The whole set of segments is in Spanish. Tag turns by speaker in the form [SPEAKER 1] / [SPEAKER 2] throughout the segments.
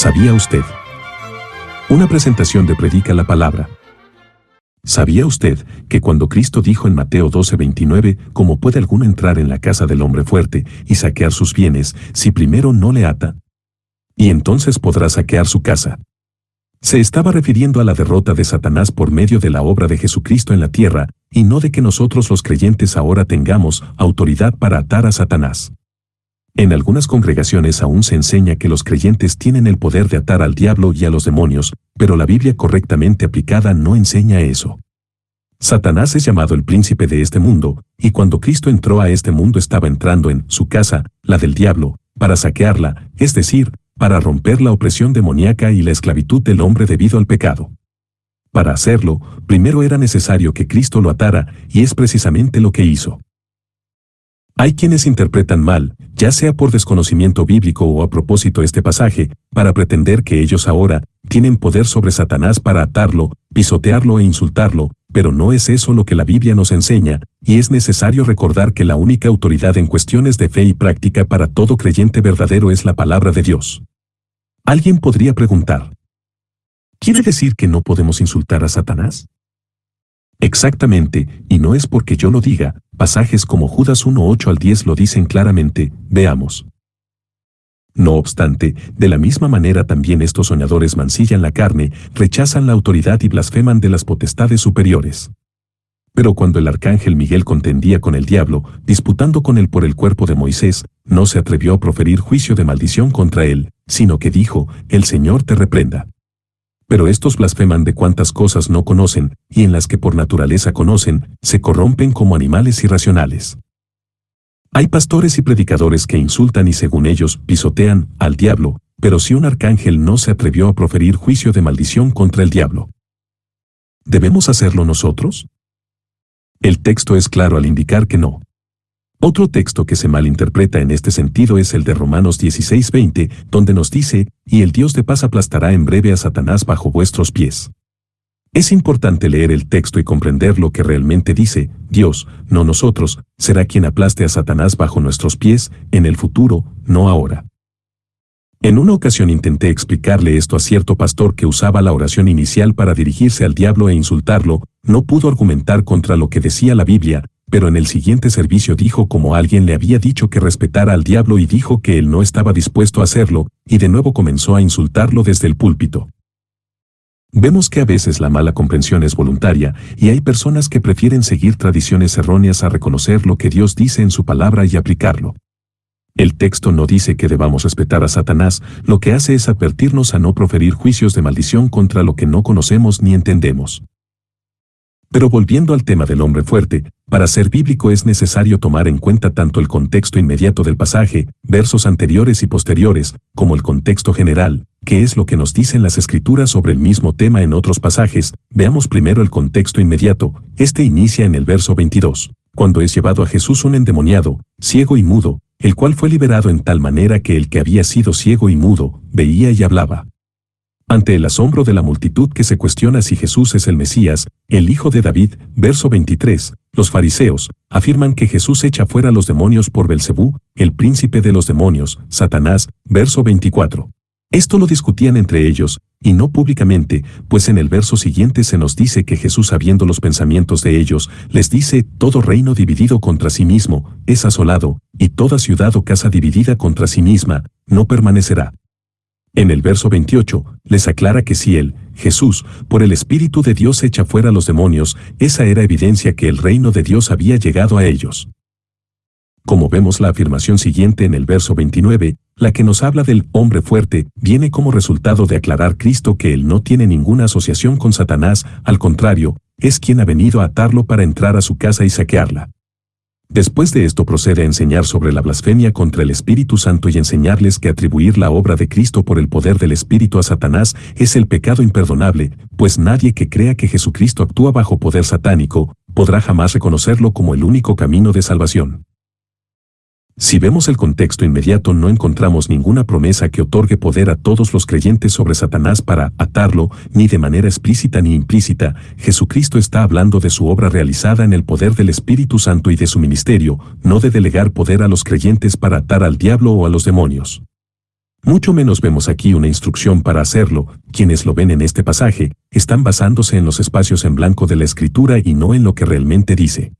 [SPEAKER 1] ¿Sabía usted? Una presentación de Predica la Palabra. ¿Sabía usted que cuando Cristo dijo en Mateo 12:29, ¿cómo puede alguno entrar en la casa del hombre fuerte y saquear sus bienes si primero no le ata? Y entonces podrá saquear su casa. Se estaba refiriendo a la derrota de Satanás por medio de la obra de Jesucristo en la tierra, y no de que nosotros los creyentes ahora tengamos autoridad para atar a Satanás. En algunas congregaciones aún se enseña que los creyentes tienen el poder de atar al diablo y a los demonios, pero la Biblia correctamente aplicada no enseña eso. Satanás es llamado el príncipe de este mundo, y cuando Cristo entró a este mundo estaba entrando en su casa, la del diablo, para saquearla, es decir, para romper la opresión demoníaca y la esclavitud del hombre debido al pecado. Para hacerlo, primero era necesario que Cristo lo atara, y es precisamente lo que hizo. Hay quienes interpretan mal, ya sea por desconocimiento bíblico o a propósito este pasaje, para pretender que ellos ahora tienen poder sobre Satanás para atarlo, pisotearlo e insultarlo, pero no es eso lo que la Biblia nos enseña, y es necesario recordar que la única autoridad en cuestiones de fe y práctica para todo creyente verdadero es la palabra de Dios. Alguien podría preguntar, ¿quiere decir que no podemos insultar a Satanás? Exactamente, y no es porque yo lo diga, pasajes como Judas 1:8-10 lo dicen claramente, veamos. No obstante, de la misma manera también estos soñadores mancillan la carne, rechazan la autoridad y blasfeman de las potestades superiores. Pero cuando el arcángel Miguel contendía con el diablo, disputando con él por el cuerpo de Moisés, no se atrevió a proferir juicio de maldición contra él, sino que dijo, el Señor te reprenda. Pero estos blasfeman de cuantas cosas no conocen, y en las que por naturaleza conocen, se corrompen como animales irracionales. Hay pastores y predicadores que insultan y según ellos pisotean al diablo, pero si un arcángel no se atrevió a proferir juicio de maldición contra el diablo, ¿debemos hacerlo nosotros? El texto es claro al indicar que no. Otro texto que se malinterpreta en este sentido es el de Romanos 16:20, donde nos dice, y el Dios de paz aplastará en breve a Satanás bajo vuestros pies. Es importante leer el texto y comprender lo que realmente dice, Dios, no nosotros, será quien aplaste a Satanás bajo nuestros pies, en el futuro, no ahora. En una ocasión intenté explicarle esto a cierto pastor que usaba la oración inicial para dirigirse al diablo e insultarlo, no pudo argumentar contra lo que decía la Biblia, pero en el siguiente servicio dijo como alguien le había dicho que respetara al diablo y dijo que él no estaba dispuesto a hacerlo, y de nuevo comenzó a insultarlo desde el púlpito. Vemos que a veces la mala comprensión es voluntaria, y hay personas que prefieren seguir tradiciones erróneas a reconocer lo que Dios dice en su palabra y aplicarlo. El texto no dice que debamos respetar a Satanás, lo que hace es advertirnos a no proferir juicios de maldición contra lo que no conocemos ni entendemos. Pero volviendo al tema del hombre fuerte, para ser bíblico es necesario tomar en cuenta tanto el contexto inmediato del pasaje, versos anteriores y posteriores, como el contexto general, que es lo que nos dicen las Escrituras sobre el mismo tema en otros pasajes. Veamos primero el contexto inmediato. Este inicia en el verso 22, cuando es llevado a Jesús un endemoniado, ciego y mudo, el cual fue liberado en tal manera que el que había sido ciego y mudo, veía y hablaba. Ante el asombro de la multitud que se cuestiona si Jesús es el Mesías, el Hijo de David, verso 23, los fariseos afirman que Jesús echa fuera a los demonios por Belcebú, el príncipe de los demonios, Satanás, verso 24. Esto lo discutían entre ellos, y no públicamente, pues en el verso siguiente se nos dice que Jesús, sabiendo los pensamientos de ellos, les dice, todo reino dividido contra sí mismo es asolado, y toda ciudad o casa dividida contra sí misma no permanecerá. En el verso 28, les aclara que si él, Jesús, por el Espíritu de Dios echa fuera a los demonios, esa era evidencia que el reino de Dios había llegado a ellos. Como vemos la afirmación siguiente en el verso 29, la que nos habla del hombre fuerte, viene como resultado de aclarar Cristo que él no tiene ninguna asociación con Satanás, al contrario, es quien ha venido a atarlo para entrar a su casa y saquearla. Después de esto procede a enseñar sobre la blasfemia contra el Espíritu Santo y enseñarles que atribuir la obra de Cristo por el poder del Espíritu a Satanás es el pecado imperdonable, pues nadie que crea que Jesucristo actúa bajo poder satánico podrá jamás reconocerlo como el único camino de salvación. Si vemos el contexto inmediato, no encontramos ninguna promesa que otorgue poder a todos los creyentes sobre Satanás para atarlo, ni de manera explícita ni implícita. Jesucristo está hablando de su obra realizada en el poder del Espíritu Santo y de su ministerio, no de delegar poder a los creyentes para atar al diablo o a los demonios. Mucho menos vemos aquí una instrucción para hacerlo. Quienes lo ven en este pasaje están basándose en los espacios en blanco de la Escritura y no en lo que realmente dice.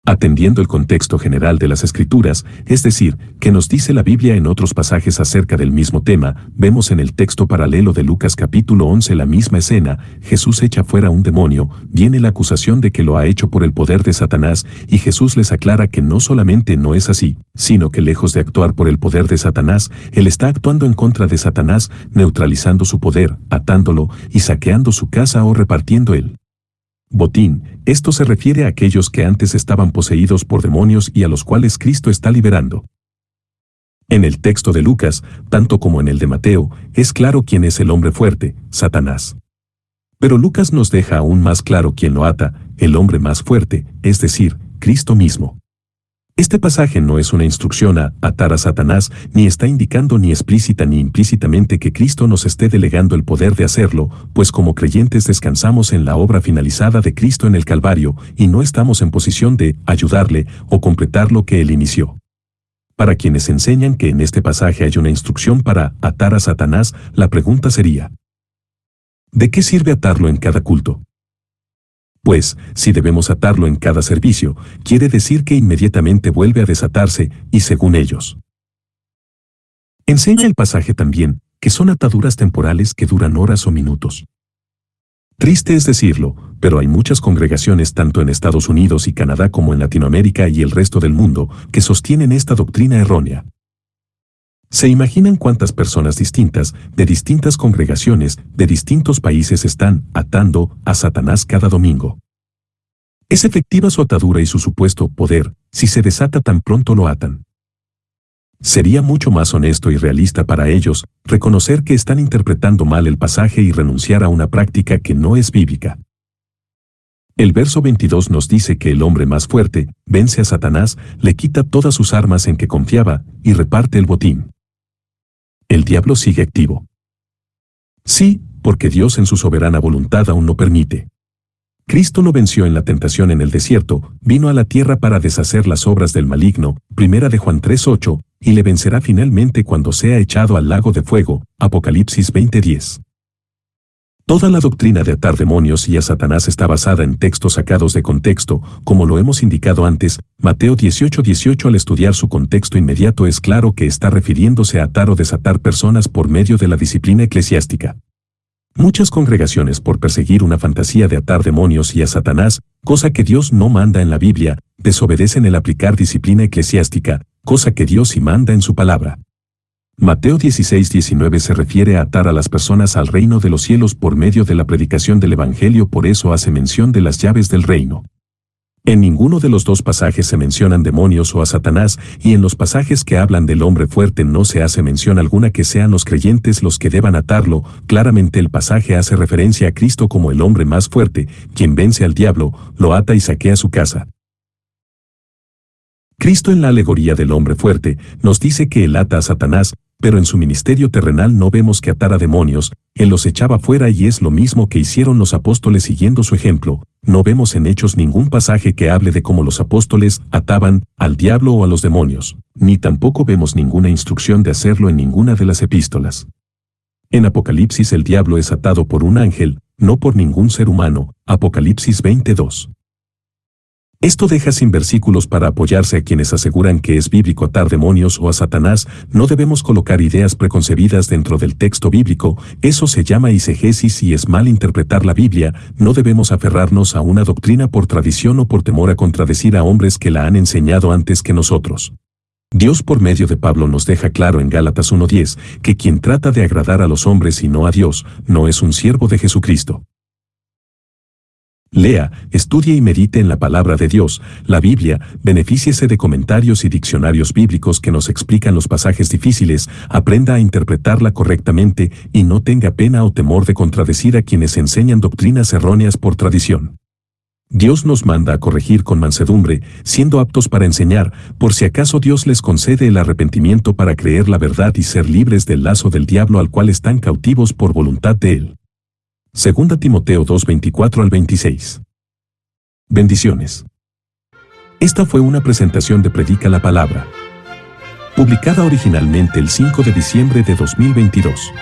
[SPEAKER 1] Atendiendo el contexto general de las Escrituras, es decir, que nos dice la Biblia en otros pasajes acerca del mismo tema, vemos en el texto paralelo de Lucas capítulo 11 la misma escena. Jesús echa fuera un demonio, viene la acusación de que lo ha hecho por el poder de Satanás, y Jesús les aclara que no solamente no es así, sino que lejos de actuar por el poder de Satanás, él está actuando en contra de Satanás, neutralizando su poder, atándolo y saqueando su casa o repartiendo el botín. Esto se refiere a aquellos que antes estaban poseídos por demonios y a los cuales Cristo está liberando. En el texto de Lucas, tanto como en el de Mateo, es claro quién es el hombre fuerte, Satanás. Pero Lucas nos deja aún más claro quién lo ata, el hombre más fuerte, es decir, Cristo mismo. Este pasaje no es una instrucción a atar a Satanás, ni está indicando ni explícita ni implícitamente que Cristo nos esté delegando el poder de hacerlo, pues como creyentes descansamos en la obra finalizada de Cristo en el Calvario, y no estamos en posición de ayudarle o completar lo que Él inició. Para quienes enseñan que en este pasaje hay una instrucción para atar a Satanás, la pregunta sería: ¿de qué sirve atarlo en cada culto? Pues, si debemos atarlo en cada servicio, quiere decir que inmediatamente vuelve a desatarse, y según ellos. Enseña el pasaje también, que son ataduras temporales que duran horas o minutos. Triste es decirlo, pero hay muchas congregaciones tanto en Estados Unidos y Canadá como en Latinoamérica y el resto del mundo, que sostienen esta doctrina errónea. ¿Se imaginan cuántas personas distintas, de distintas congregaciones, de distintos países están atando a Satanás cada domingo? ¿Es efectiva su atadura y su supuesto poder, si se desata tan pronto lo atan? Sería mucho más honesto y realista para ellos reconocer que están interpretando mal el pasaje y renunciar a una práctica que no es bíblica. El verso 22 nos dice que el hombre más fuerte vence a Satanás, le quita todas sus armas en que confiaba y reparte el botín. El diablo sigue activo. Sí, porque Dios en su soberana voluntad aún no permite. Cristo lo venció en la tentación en el desierto, vino a la tierra para deshacer las obras del maligno, 1 de Juan 3:8, y le vencerá finalmente cuando sea echado al lago de fuego, Apocalipsis 20:10. Toda la doctrina de atar demonios y a Satanás está basada en textos sacados de contexto, como lo hemos indicado antes. Mateo 18:18 al estudiar su contexto inmediato es claro que está refiriéndose a atar o desatar personas por medio de la disciplina eclesiástica. Muchas congregaciones por perseguir una fantasía de atar demonios y a Satanás, cosa que Dios no manda en la Biblia, desobedecen el aplicar disciplina eclesiástica, cosa que Dios sí manda en su palabra. Mateo 16:19 se refiere a atar a las personas al reino de los cielos por medio de la predicación del Evangelio, por eso hace mención de las llaves del reino. En ninguno de los dos pasajes se mencionan demonios o a Satanás, y en los pasajes que hablan del hombre fuerte no se hace mención alguna que sean los creyentes los que deban atarlo. Claramente el pasaje hace referencia a Cristo como el hombre más fuerte, quien vence al diablo, lo ata y saquea su casa. Cristo en la alegoría del hombre fuerte nos dice que él ata a Satanás, pero en su ministerio terrenal no vemos que atara demonios, él los echaba fuera y es lo mismo que hicieron los apóstoles siguiendo su ejemplo. No vemos en Hechos ningún pasaje que hable de cómo los apóstoles ataban al diablo o a los demonios, ni tampoco vemos ninguna instrucción de hacerlo en ninguna de las epístolas. En Apocalipsis el diablo es atado por un ángel, no por ningún ser humano, Apocalipsis 22. Esto deja sin versículos para apoyarse a quienes aseguran que es bíblico atar demonios o a Satanás. No debemos colocar ideas preconcebidas dentro del texto bíblico, eso se llama eisegesis y es mal interpretar la Biblia. No debemos aferrarnos a una doctrina por tradición o por temor a contradecir a hombres que la han enseñado antes que nosotros. Dios por medio de Pablo nos deja claro en Gálatas 1:10 que quien trata de agradar a los hombres y no a Dios, no es un siervo de Jesucristo. Lea, estudie y medite en la palabra de Dios, la Biblia, benefíciese de comentarios y diccionarios bíblicos que nos explican los pasajes difíciles, aprenda a interpretarla correctamente y no tenga pena o temor de contradecir a quienes enseñan doctrinas erróneas por tradición. Dios nos manda a corregir con mansedumbre, siendo aptos para enseñar, por si acaso Dios les concede el arrepentimiento para creer la verdad y ser libres del lazo del diablo al cual están cautivos por voluntad de Él. 2 Timoteo 2:24 al 26. Bendiciones. Esta fue una presentación de Predica la Palabra. publicada originalmente el 5 de diciembre de 2022.